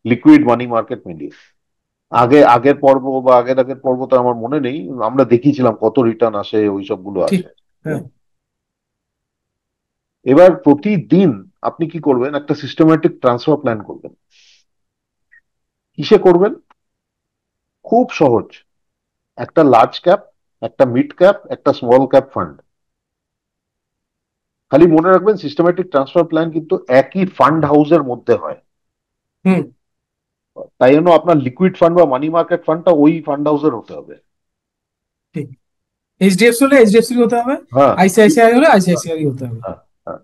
লিকুইড মানি মার্কেট মিলিয়ে। আগের পর্ব বা আগের আগের পর্ব তো আমার মনে নেই, আমরা দেখিয়েছিলাম কত রিটার্ন আসে, ওই সবগুলো ঠিক। আসে। হ্যাঁ। এবার প্রতিদিন আপনি কি করবেন, একটা সিস্টেম্যাটিক ট্রান্সফার প্ল্যান করবেন। কিসে করবেন? খুব সহজ, একটা লার্জ ক্যাপ, একটা মিড ক্যাপ, একটা স্মল ক্যাপ ফান্ড, খালি মনে রাখবেন সিস্টেম্যাটিক ট্রান্সফার প্ল্যান কিন্তু একই ফান্ড হাউসের মধ্যে হয়। হুম। তাই জন্য আপনার লিকুইড ফান্ড বা মানি মার্কেট ফান্ডটা ওই ফান্ড হাউসের হতে হবে। ঠিক। এইচডিএফসি হলে এইচডিএফসি হতে হবে, হ্যাঁ, আইসিআইসিআই হলে আইসিআইসিআই হতে হবে। হ্যাঁ, হ্যাঁ।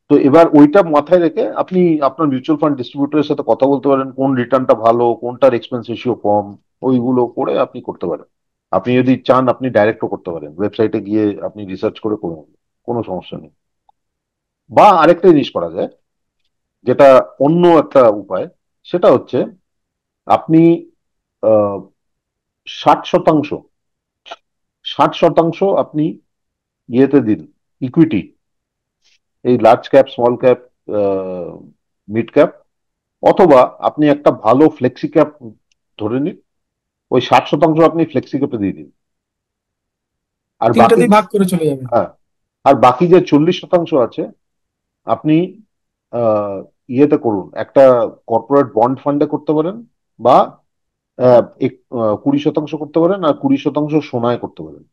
তো এবার ওইটা মাথায় রেখে আপনি আপনার মিউচুয়াল ফান্ড ডিস্ট্রিবিউটরের সাথে কথা বলতে পারেন, কোন রিটার্নটা ভালো, কোনটার এক্সপেন্স রেশিও কম, ওইগুলো করে আপনি করতে পারেন। আপনি যদি চান আপনি ডাইরেক্টও করতে পারেন, ওয়েবসাইটে গিয়ে আপনি রিসার্চ করে করুন, কোনো সমস্যা নেই। বা আরেকটা জিনিস করা যায়, যেটা অন্য একটা উপায়, সেটা হচ্ছে আপনি আহ 60%, 60% আপনি ইয়েতে দিন, ইকুইটি, এই large cap, small cap, mid cap, অথবা আপনি একটা ভালো ফ্লেক্সি ক্যাপ ধরে নিন, ওই 60% আপনি ফ্লেক্সি ক্যাপে দিয়ে দিন। আর তিনটা বাকি, দিয়ে ভাগ করে চলে যাবে। হ্যাঁ, আর বাকি যে 40% আছে আপনি আহ, ইয়েতে করুন, একটা কর্পোরেট বন্ড ফান্ডে করতে পারেন, বা 20% করতে পারেন, আর 20% সোনায় করতে পারেন,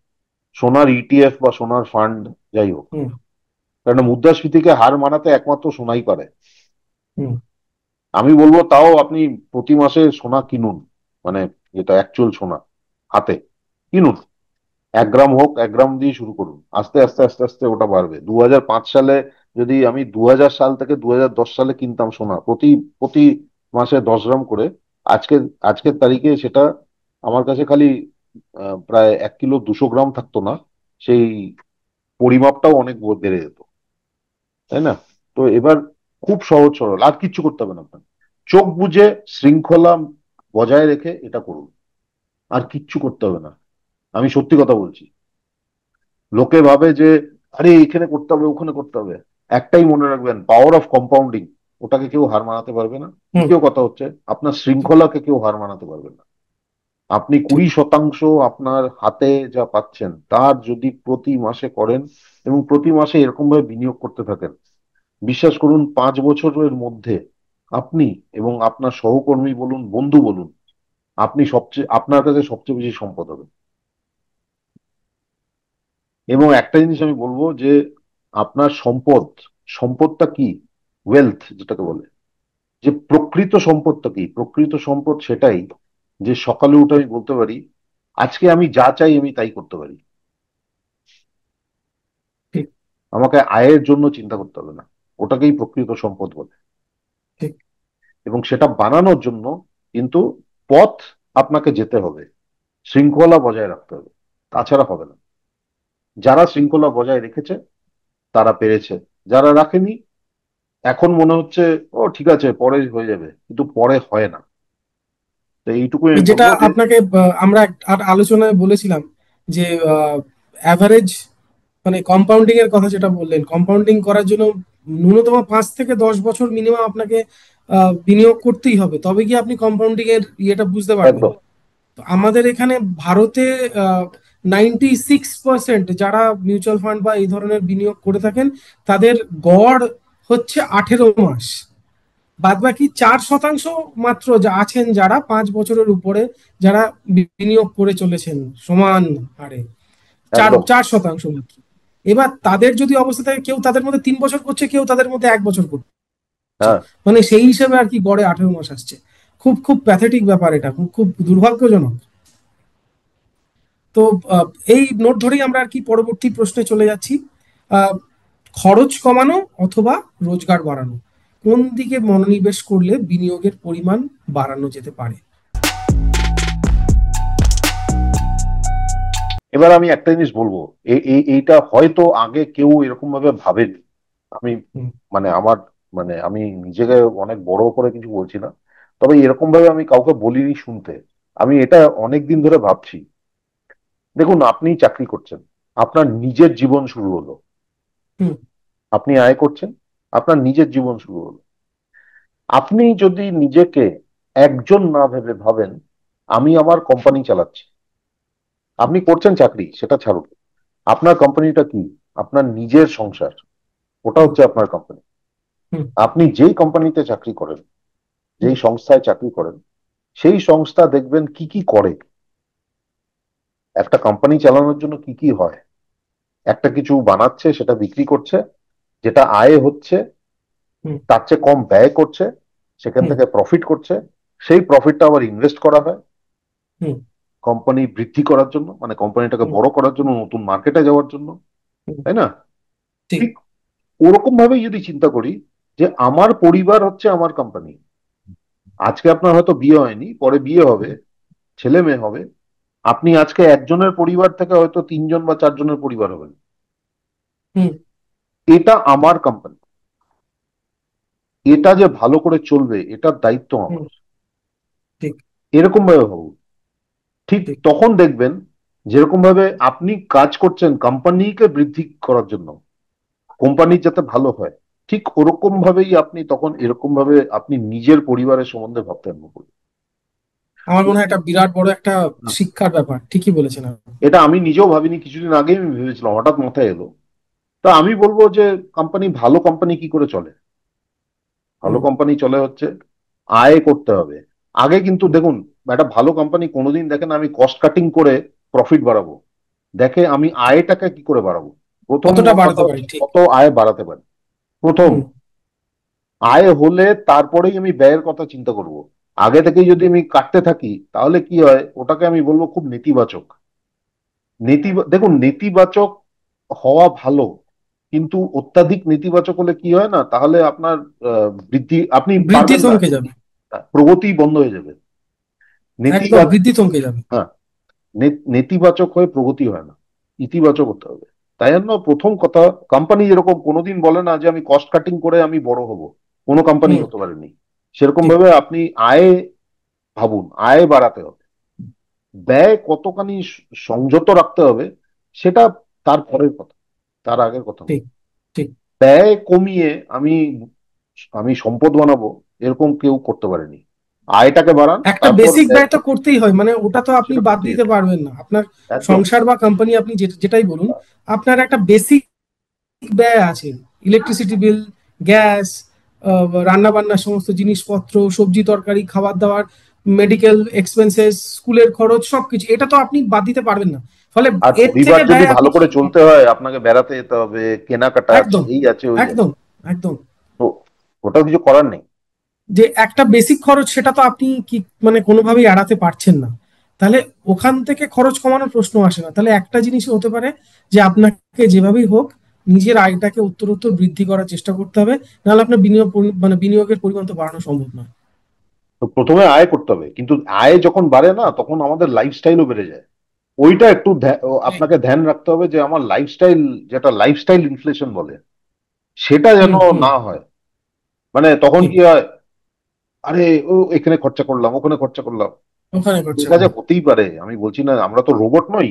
সোনার ইটিএফ বা সোনার ফান্ড, যাই হোক। হুম। কারণ মুদ্রাস্ফীতিকে হার মানাতে একমাত্র সোনাই পারে। হুম। আমি বলবো তাও আপনি প্রতি মাসে সোনা কিনুন, মানে যেটা অ্যাকচুয়াল সোনা হাতে কিনুন। 1 গ্রাম হোক, 1 গ্রাম দিয়ে শুরু করুন, আস্তে আস্তে আস্তে আস্তে ওটা বাড়বে। 2005 সালে যদি আমি 2000 সাল থেকে 2010 সালে কিনতাম সোনা প্রতি প্রতি মাসে 10 গ্রাম করে, আজকে আজকের তারিখে সেটা আমার কাছে খালি প্রায় 1 কিলো 200 গ্রাম থাকতো না, সেই পরিমাপটাও অনেক বেড়ে যেত, তাই না? তো এবার খুব সহজ সরল, আর কিচ্ছু করতে হবে না আপনার, চোখ বুজে শৃঙ্খলা বজায় রেখে এটা করুন, আর কিচ্ছু করতে হবে না। আমি সত্যি কথা বলছি। লোকে ভাবে যে আরে এখানে করতে হবে, ওখানে করতে হবে। একটাই মনে রাখবেন, পাওয়ার অফ কম্পাউন্ডিং, ওটাকে কেউ হার মানাতে পারবে না। হুম। দ্বিতীয় কথা হচ্ছে আপনার শৃঙ্খলাকে কেউ হার মানাতে পারবে না। আপনি ঠিক। 20% আপনার হাতে যা পাচ্ছেন তার যদি প্রতি মাসে করেন এবং প্রতি মাসে এরকম ভাবে বিনিয়োগ করতে থাকেন, বিশ্বাস করুন 5 বছরের মধ্যে আপনি এবং আপনার সহকর্মী বলুন, বন্ধু বলুন, আপনি সবচেয়ে, আপনার কাছে সবচেয়ে বেশি সম্পদ হবে। এবং একটা জিনিস আমি বলবো যে আপনার সম্পদ, সম্পদটা কি, ওয়েলথ যেটাকে বলে, যে প্রকৃত সম্পদটা কি, প্রকৃত সম্পদ সেটাই যে সকালে উঠে আমি বলতে পারি আজকে আমি যা চাই আমি তাই করতে পারি। ঠিক। আমাকে আয়ের জন্য চিন্তা করতে হবে না, ওটাকেই প্রকৃত সম্পদ বলে। ঠিক। এবং সেটা বানানোর জন্য কিন্তু পথ আপনাকে যেতে হবে, শৃঙ্খলা বজায় রাখতে হবে, তাছাড়া হবে না। যারা শৃঙ্খলা বজায় রেখেছে তারা পেরেছে, যারা রাখেনি এখন মনে হচ্ছে ও ঠিক আছে পরে হয়ে যাবে, কিন্তু পরে হয় না। তো এইটুকুই আমি যেটা বলবো যে আপনাকে আমরা আর আলোচনায় বলেছিলাম যে অ্যাভারেজ মানে কম্পাউন্ডিং এর কথা যেটা বললেন, কম্পাউন্ডিং করার জন্য ন্যূনতম 5 থেকে 10 বছর মিনিমাম আপনাকে বিনিয়োগ করতেই হবে, তবে গিয়ে আপনি কম্পাউন্ডিং এর ইয়েটা বুঝতে পারবেন। একদম, তো আমাদের এখানে ভারতে 96% যারা মিউচুয়াল ফান্ড বা এই ধরনের বিনিয়োগ করে থাকেন তাদের গড় হচ্ছে 18 মাস। বাদ বাকি 4% মাত্র যা আছেন যারা 5 বছরের উপরে যারা বিনিয়োগ করে চলেছেন সমান হারে, চার একদম, 4% মাত্র। এবার তাদের যদি অবস্থা থাকে, কেউ তাদের মধ্যে 3 বছর করছে, কেউ তাদের মধ্যে 1 বছর করছে, হ্যাঁ। মানে সেই হিসেবে আর কি গড়ে 18 মাস আসছে। খুব খুব প্যাথেটিক ব্যাপার, এটা খুব খুব দুর্ভাগ্যজনক। তো আহ, এই নোট ধরেই আমরা আর কি পরবর্তী প্রশ্নে চলে যাচ্ছি। আহ, খরচ কমানো অথবা রোজগার বাড়ানো, কোন দিকে মনোনিবেশ করলে বিনিয়োগের পরিমাণ বাড়ানো যেতে পারে? এবার আমি একটা জিনিস বলবো, এইটা হয়তো আগে কেউ এরকম ভাবে ভাবেনি। আমি হুম। মানে আমার, মানে আমি নিজেকে অনেক বড় করে কিছু বলছি না, তবে এরকম ভাবে আমি কাউকে বলিনি শুনতে। আমি এটা অনেক দিন ধরে ভাবছি। দেখুন, আপনি চাকরি করছেন, আপনার নিজের জীবন শুরু হলো, হুম। আপনি আয় করছেন, আপনার নিজের জীবন শুরু হলো। আপনি যদি নিজেকে একজন না ভেবে ভাবেন আমি আমার কোম্পানি চালাচ্ছি, আপনি করছেন চাকরি সেটা ছাড়ুন, আপনার কোম্পানিটা কি, আপনার নিজের সংসার, ওটা হুম। হচ্ছে আপনার কোম্পানি। হুম। আপনি যেই কোম্পানিতে চাকরি করেন, যেই সংস্থায় চাকরি করেন, সেই সংস্থা দেখবেন কি কি করে, একটা কোম্পানি চালানোর জন্য কি কি হয়, একটা কিছু বানাচ্ছে সেটা বিক্রি করছে, যেটা আয় হচ্ছে হুম। তার চেয়ে কম ব্যয় করছে, সেখান হুম। থেকে প্রফিট করছে, সেই প্রফিটটা আবার ইনভেস্ট করা হয় হুম। কোম্পানি বৃদ্ধি করার জন্য, মানে কোম্পানিটাকে হুম। বড় করার জন্য, নতুন মার্কেটে যাওয়ার জন্য, হুম। তাই না? ঠিক। ঠিক ওরকম ভাবেই যদি চিন্তা করি যে আমার পরিবার হচ্ছে আমার কোম্পানি। আজকে আপনার হয়তো বিয়ে হয়নি, পরে বিয়ে হবে, ছেলে মেয়ে হবে, আপনি আজকে একজনের পরিবার থেকে হয়তো তিনজন বা চারজনের পরিবার হবেন। হুম। এটা আমার কোম্পানি, এটা যে ভালো করে চলবে এটার দায়িত্ব হুম। আমার। ঠিক। এরকম ভাবে ভাবুন। ঠিক ঠিক। তখন দেখবেন যেরকম ভাবে আপনি কাজ করছেন কোম্পানিকে বৃদ্ধি করার জন্য, কোম্পানি যাতে ভালো হয়, ঠিক ওরকম ভাবেই আপনি তখন এরকম ভাবে আপনি নিজের পরিবারের সম্বন্ধে ভাবতে আরম্ভ করবেন। আমার মনে হয় এটা বিরাট বড় একটা শিক্ষার ব্যাপার, ঠিকই বলেছেন আপনি। এটা আমি নিজেও ভাবিনি, কিছুদিন আগেই আমি ভেবেছিলাম, হঠাৎ মাথায় এলো। তো আমি বলবো যে কোম্পানি, ভালো কোম্পানি কি করে চলে? ভালো হুম। কোম্পানি চলে হচ্ছে আয় করতে হবে। আগে কিন্তু হুম। দেখুন, একটা ভালো কোম্পানি কোনোদিন দেখেন আমি কস্ট কাটিং করে প্রফিট বাড়াবো, দেখে আমি আয়টাকে কি করে বাড়াবো। প্রথম কতটা কথা বাড়াতে পারি, হচ্ছে ঠিক। কত আয় বাড়াতে পারি। প্রথম হুম। আয় হলে তারপরেই আমি ব্যয়ের কথা চিন্তা করব। আগে থেকেই যদি আমি কাটতে থাকি তাহলে কি হয়, ওটাকে আমি বলবো খুব নেতিবাচক। দেখুন, নেতিবাচক হওয়া ভালো, কিন্তু অত্যাধিক নেতিবাচক হলে কি হয় না, তাহলে আপনার বৃদ্ধি আপনি বৃদ্ধি পারবেন না, থমকে যাবে। প্রগতি বন্ধ হয়ে যাবে। একদম নেতিবাচক, বৃদ্ধি থমকে যাবে। হ্যাঁ, নেতিবাচক হয়ে প্রগতি হয় না, ইতিবাচক হতে হবে। তাই জন্য প্রথম কথা, কোম্পানি যেরকম কোনোদিন বলে না যে আমি কস্ট কাটিং করে আমি বড় হব, কোনো কোম্পানি হুম। হতে পারেনি। সেরকম ঠিক। ভাবে আপনি আয় ভাবুন, আয় বাড়াতে হবে, ব্যয় কতখানি সংযত রাখতে হবে সেটা তার পরের কথা, তার আগের কথা ঠিক। নয়। ঠিক। ব্যয় কমিয়ে আমি আমি সম্পদ বানাবো, এরকম কেউ করতে পারেনি। আয়টাকে বাড়ান, একটা তারপর বেসিক ব্যয় ব্যয় তো করতেই হয়, মানে ওটা তো আপনি সেটা বাদ করতেই দিতে হবে। পারবেন না। আপনার একদম। সংসার বা কোম্পানি, আপনি যেটাই বলুন, আপনার একটা বেসিক ব্যয় আছে। ইলেকট্রিসিটি বিল, গ্যাস, রান্না বান্নার সমস্ত জিনিসপত্র, সবজি তরকারি, খাবার দাবার, মেডিকেল এক্সপেন্সেস, স্কুলের খরচ, সবকিছু এটা তো আপনি বাদ দিতে পারবেন না। ফলে আর এর পরিবার থেকে যদি ব্যয় আপনি ভালো কি। করে চলতে হয় আপনাকে বেড়াতে যেতে হবে, কেনাকাটা আছে, একদম। এই আছে, ওই আছে। একদম। একদম। তো ওটা কিছু করার নেই। যে একটা বেসিক খরচ, সেটা তো আপনি কি মানে কোনোভাবেই এড়াতে পারছেন না। তাহলে ওখান থেকে খরচ কমানোর প্রশ্ন আসে না। তাহলে একটা জিনিসই হতে পারে যে আপনাকে যেভাবেই হোক নিজের আয়টাকে উত্তরোত্তর বৃদ্ধি করার চেষ্টা করতে হবে, নাহলে আপনার মানে বিনিয়োগের পরিমাণ তো বাড়ানো সম্ভব নয়। তো প্রথমে আয় করতে হবে, কিন্তু আয় যখন বাড়ে না তখন আমাদের লাইফস্টাইলও বেড়ে যায়। ওইটা একটু ঠিক। আপনাকে ধ্যান রাখতে হবে যে আমার লাইফস্টাইল, যেটা লাইফস্টাইল ইনফ্লেশন বলে, সেটা যেন হুম। হুম। না হয়। মানে তখন ঠিক। কি হয়, আরে ও এখানে খরচা করলাম, ওখানে খরচা করলাম। ওখানে ঠিক খরচা আছে, করা। হতেই পারে, আমি বলছি না, আমরা তো রোবট নই,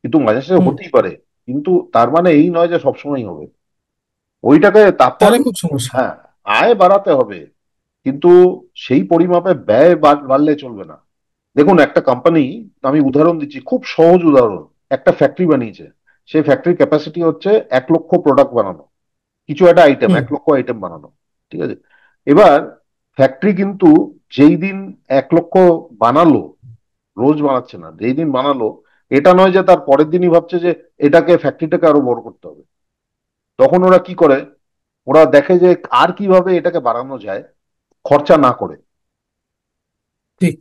কিন্তু মাঝে সাঝে হুম। হতেই পারে। কিন্তু তার মানে এই নয় যে সবসময় হবে। ওইটাকে তারপর, তাহলে খুব সমস্যা। হ্যাঁ, আয় বাড়াতে হবে, কিন্তু সেই পরিমাপে ব্যয় বাড়লে চলবে না। দেখুন, একটা কোম্পানি, আমি উদাহরণ দিচ্ছি, খুব সহজ উদাহরণ। একটা ফ্যাক্টরি বানিয়েছে, সেই ফ্যাক্টরির ক্যাপাসিটি হচ্ছে 1 লক্ষ প্রোডাক্ট বানানো, কিছু একটা আইটেম, হুম। 1 লক্ষ আইটেম বানানো। ঠিক আছে, এবার ফ্যাক্টরি কিন্তু যেই দিন 1 লক্ষ বানালো, রোজ বানাচ্ছে না, যেই দিন বানালো, এটা নয় যে তার পরের দিনই ভাবছে যে এটাকে, ফ্যাক্টরিটাকে আরো বড় করতে হবে। তখন ওরা কি করে, ওরা দেখে যে আর কিভাবে এটাকে বাড়ানো যায় খরচা না করে, ঠিক।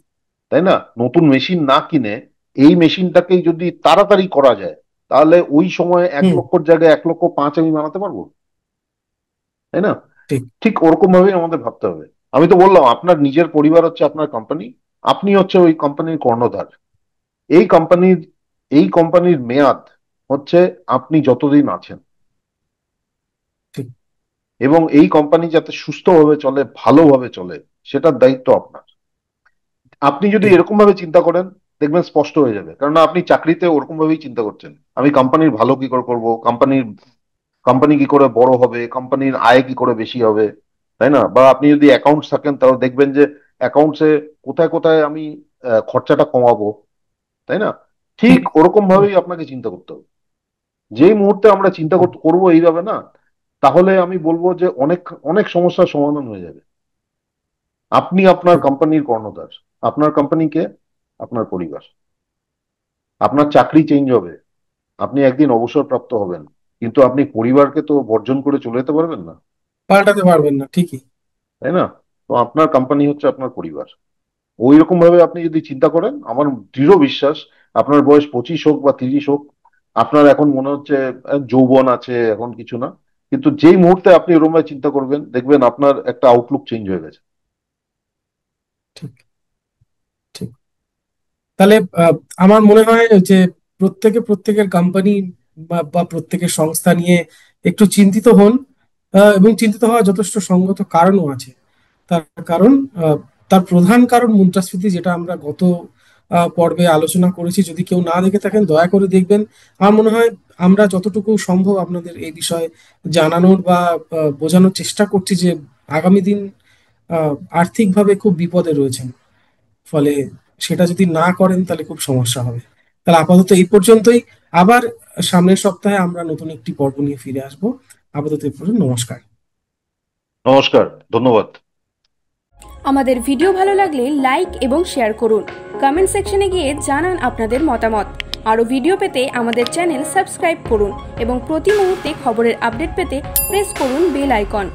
তাই না? নতুন মেশিন না কিনে এই মেশিনটাকেই যদি তাড়াতাড়ি করা যায়, তাহলে ওই সময় এক হুম। লক্ষর জায়গায় 1,05,000 আমি বানাতে পারবো, তাই না? ঠিক। ঠিক ওরকম ভাবেই আমাদের ভাবতে হবে। আমি তো বললাম, আপনার নিজের পরিবার হচ্ছে আপনার কোম্পানি, আপনি হচ্ছে ওই কোম্পানির কর্ণধার। এই কোম্পানির এই কোম্পানির মেয়াদ হচ্ছে আপনি যতদিন আছেন, ঠিক। এবং এই কোম্পানি যাতে সুস্থভাবে চলে, ভালোভাবে চলে, সেটার দায়িত্ব আপনার। আপনি যদি ঠিক। এরকম ভাবে চিন্তা করেন, দেখবেন স্পষ্ট হয়ে যাবে, কারণ আপনি চাকরিতে ওরকম ভাবেই চিন্তা করছেন, আমি কোম্পানির ভালো কি করে করবো, কোম্পানি কি করে বড় হবে, কোম্পানির আয় কি করে বেশি হবে, তাই না? বা আপনি যদি অ্যাকাউন্টস থাকেন তাহলে দেখবেন যে অ্যাকাউন্টসে কোথায় কোথায় আমি খরচাটা কমাবো, তাই না? ঠিক ঠিক। ওরকম হুম। ভাবেই আপনাকে চিন্তা করতে হবে। যেই মুহূর্তে আমরা চিন্তা হুম। করবো এইভাবে না, তাহলে আমি বলবো যে অনেক অনেক সমস্যার সমাধান হয়ে যাবে। আপনি আপনার ঠিক। কোম্পানির কর্ণধার। আপনার কোম্পানিকে, আপনার পরিবার। আপনার চাকরি চেঞ্জ হবে, আপনি একদিন অবসরপ্রাপ্ত হবেন, কিন্তু আপনি পরিবারকে তো বর্জন করে চলে যেতে পারবেন না, পাল্টাতে পারবেন না, ঠিকই। তাই না? তো আপনার কোম্পানি হচ্ছে আপনার পরিবার। ওই রকম ভাবে আপনি যদি চিন্তা করেন, আমার দৃঢ় বিশ্বাস, আপনার বয়স 25 হোক বা 30 হোক, আপনার এখন মনে হচ্ছে যৌবন আছে, এখন কিছু না, কিন্তু যেই মুহূর্তে আপনি এরকম ভাবে চিন্তা করবেন, দেখবেন আপনার একটা আউটলুক চেঞ্জ হয়ে গেছে। ঠিক, ঠিক। তাহলে আমার মনে হয় যে প্রত্যেকের কোম্পানি বা প্রত্যেকের সংস্থা নিয়ে একটু চিন্তিত হন। এবং চিন্তিত হওয়ার যথেষ্ট সঙ্গত কারণও আছে। তার কারণ, আহ, তার প্রধান কারণ মুদ্রাস্ফীতি, যেটা আমরা গত পর্বে আলোচনা করেছি। যদি কেউ না দেখে থাকেন, দয়া করে দেখবেন। আমার মনে হয় আমরা যতটুকু সম্ভব আপনাদের এই বিষয়ে জানানোর বা বোঝানোর চেষ্টা করছি যে আগামী দিন আর্থিকভাবে খুব বিপদে রয়েছেন। ফলে সেটা যদি না করেন তাহলে খুব সমস্যা হবে। তাহলে আপাতত এই পর্যন্তই। আবার সামনের সপ্তাহে আমরা নতুন একটি পর্ব নিয়ে ফিরে আসবো। আপাতত এই পর্যন্ত, নমস্কার। নমস্কার, ধন্যবাদ। আমাদের ভিডিও ভালো লাগলে লাইক এবং শেয়ার করুন। কমেন্ট সেকশনে গিয়ে জানান আপনাদের মতামত। আরও ভিডিও পেতে আমাদের চ্যানেল সাবস্ক্রাইব করুন এবং প্রতি মুহূর্তে খবরের আপডেট পেতে প্রেস করুন বেল আইকন।